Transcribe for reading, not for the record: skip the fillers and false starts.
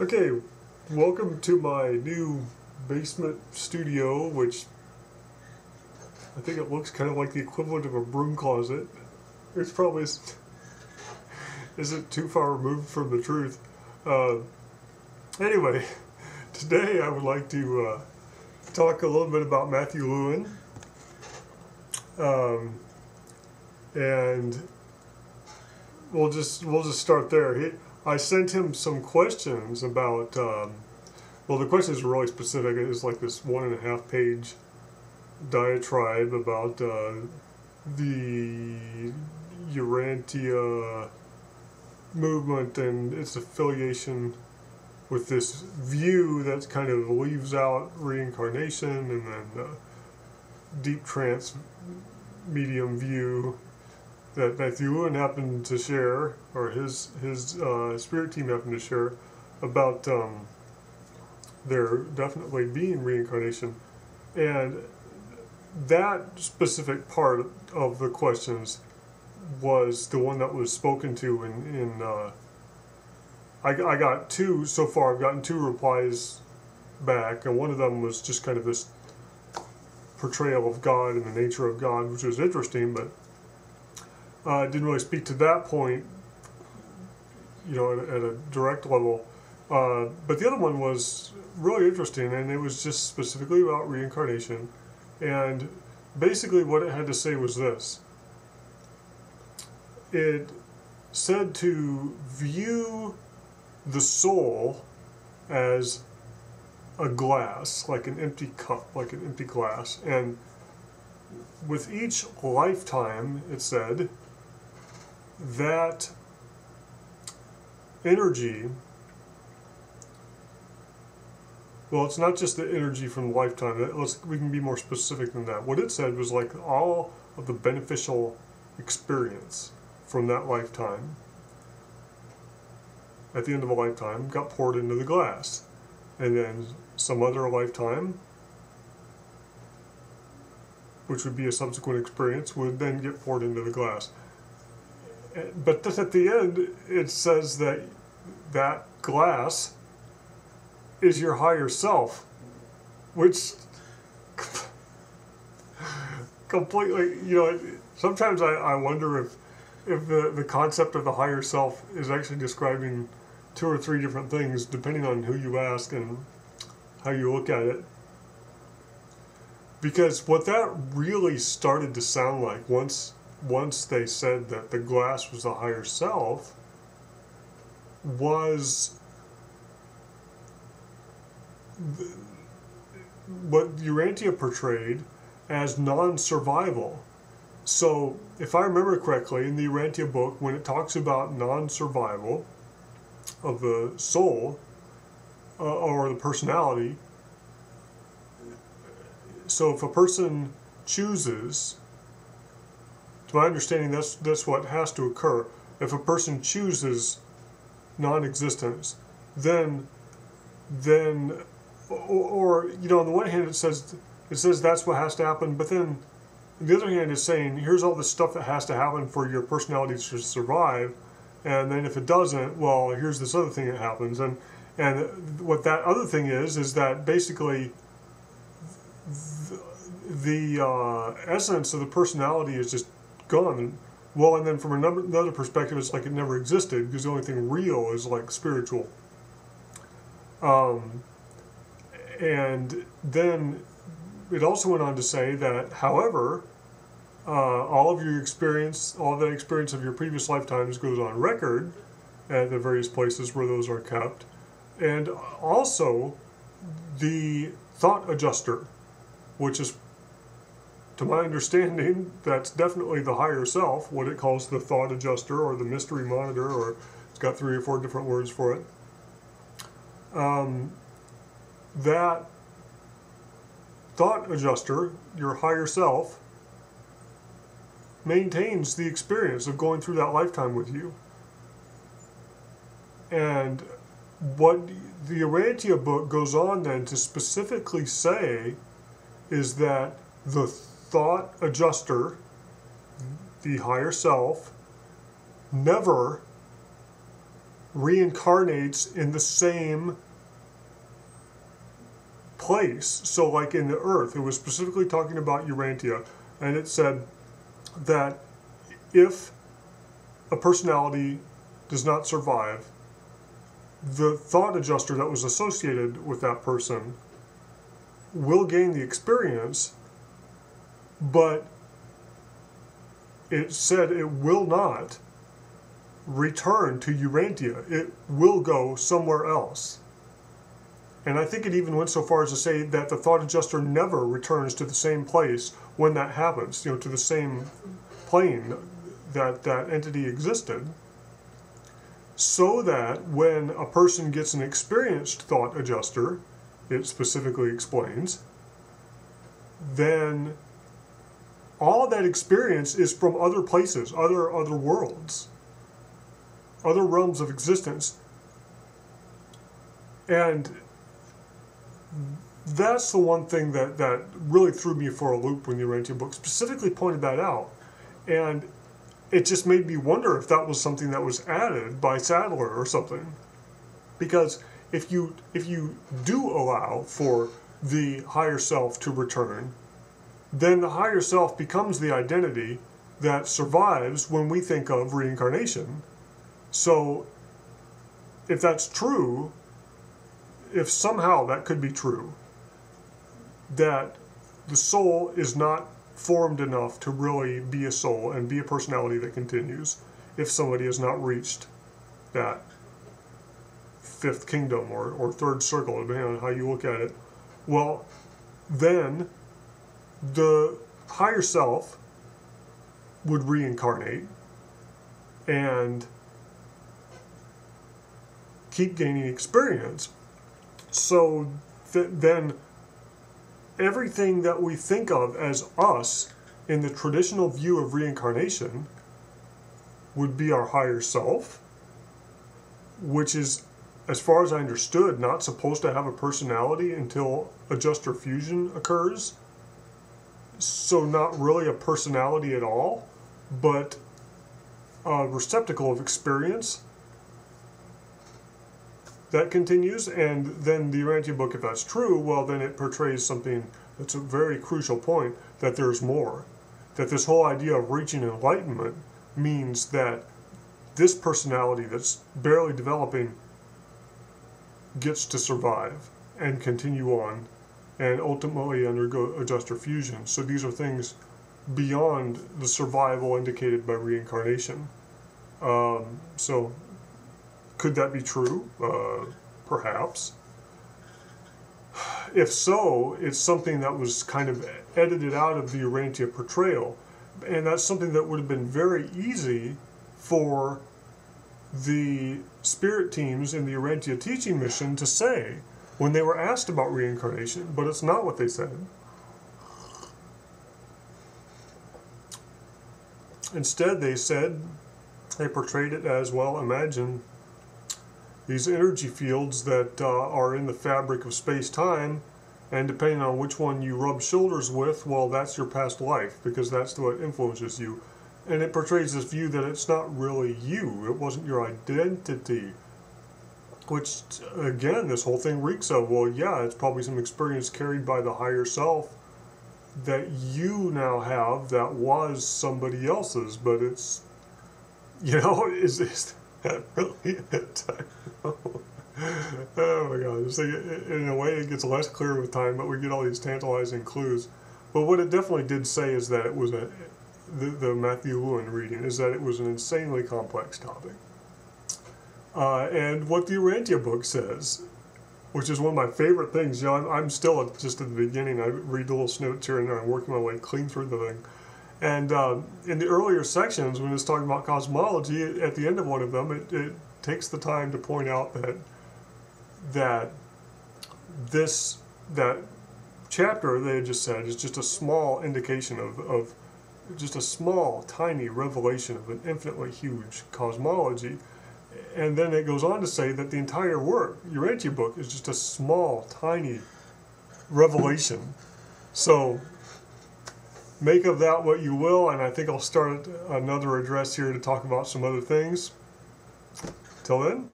Okay, welcome to my new basement studio, which I think it looks kind of like the equivalent of a broom closet. It's probably isn't too far removed from the truth. Uh, anyway, today I would like to talk a little bit about Matthew Lewin, um, and we'll just start there. I sent him some questions about. Well, the questions were really specific. It was like this 1.5 page diatribe about the Urantia movement and its affiliation with this view that kind of leaves out reincarnation, and then deep trance medium view that Matthew Lewin happened to share, or his spirit team happened to share, about there definitely being reincarnation. And that specific part of the questions was the one that was spoken to I got two so far. I've gotten 2 replies back, and one of them was just kind of this portrayal of God and the nature of God, which was interesting, but didn't really speak to that point, at a direct level. But the other one was really interesting, and it was just specifically about reincarnation. And basically what it had to say was this. It said to view the soul as a glass, like an empty cup, like an empty glass. And with each lifetime, it said, that energy, well, it's not just the energy from the lifetime. We can be more specific than that. What it said was like all of the beneficial experience from that lifetime, at the end of a lifetime, got poured into the glass. And then some other lifetime, which would be a subsequent experience, would then get poured into the glass. But then at the end, it says that that glass is your higher self, which completely, sometimes I wonder if the concept of the higher self is actually describing 2 or 3 different things, depending on who you ask and how you look at it. Because what that really started to sound like once they said that the glass was the higher self was what Urantia portrayed as non-survival. So if I remember correctly, in the Urantia book, when it talks about non-survival of the soul or the personality, so if a person chooses, to my understanding, that's what has to occur. If a person chooses non-existence, then or on the one hand it says that's what has to happen, but then on the other hand it's saying here's all the stuff that has to happen for your personality to survive, and then if it doesn't, well, here's this other thing that happens, and what that other thing is that basically the essence of the personality is just gone. Well, and then from another perspective, it's like it never existed, because the only thing real is like spiritual. And then it also went on to say that, however, all of that experience of your previous lifetimes goes on record at the various places where those are kept. And also the thought adjuster, which is, to my understanding, that's definitely the higher self, what it calls the thought adjuster or the mystery monitor, or it's got 3 or 4 different words for it. That thought adjuster, your higher self, maintains the experience of going through that lifetime with you. And what the Urantia book goes on then to specifically say is that the thought adjuster, the higher self, never reincarnates in the same place. So like in the earth, it was specifically talking about Urantia, and it said that if a personality does not survive, the thought adjuster that was associated with that person will gain the experience, but it said it will not return to Urantia. It will go somewhere else. And I think it even went so far as to say that the thought adjuster never returns to the same place when that happens, to the same plane that that entity existed, so that when a person gets an experienced thought adjuster, it specifically explains, then all that experience is from other places, other worlds, other realms of existence. And that's the one thing that really threw me for a loop when the Urantia book specifically pointed that out. And it just made me wonder if that was something that was added by Sadler or something. Because if you do allow for the higher self to return, then the higher self becomes the identity that survives when we think of reincarnation. So if that's true, if somehow that could be true, that the soul is not formed enough to really be a soul and be a personality that continues, if somebody has not reached that fifth kingdom or third circle, depending on how you look at it, well, then the higher self would reincarnate and keep gaining experience. So then everything that we think of as us in the traditional view of reincarnation would be our higher self, which is, as far as I understood, not supposed to have a personality until adjuster fusion occurs. So not really a personality at all, but a receptacle of experience that continues. And then the Urantia book, if that's true, well, then it portrays something that's a very crucial point, that there's more. That this whole idea of reaching enlightenment means that this personality that's barely developing gets to survive and continue on and ultimately undergo adjuster fusion. So these are things beyond the survival indicated by reincarnation. So could that be true? Perhaps. If so, it's something that was kind of edited out of the Urantia portrayal. And that's something that would have been very easy for the spirit teams in the Urantia teaching mission to say when they were asked about reincarnation, but it's not what they said. Instead, they portrayed it as, well, imagine these energy fields that are in the fabric of space-time, and depending on which one you rub shoulders with, well, that's your past life, because that's what influences you. And it portrays this view that it's not really you, it wasn't your identity. Which, again, this whole thing reeks of, well, yeah, it's probably some experience carried by the higher self that you now have that was somebody else's, but it's, is that really it? Oh my God, it's like, in a way it gets less clear with time, but we get all these tantalizing clues. But what it definitely did say is that it was the Matthew Lewin reading, is that it was an insanely complex topic. And what the Urantia book says, which is one of my favorite things, I'm still just at the beginning. I read the little snippets here and there. I'm working my way clean through the thing. And in the earlier sections, when it's talking about cosmology, at the end of one of them, it takes the time to point out that chapter they had just said is just a small indication of just a small, tiny revelation of an infinitely huge cosmology. And then it goes on to say that the entire work, Urantia book, is just a small, tiny revelation. So make of that what you will, and I think I'll start another address here to talk about some other things. Till then.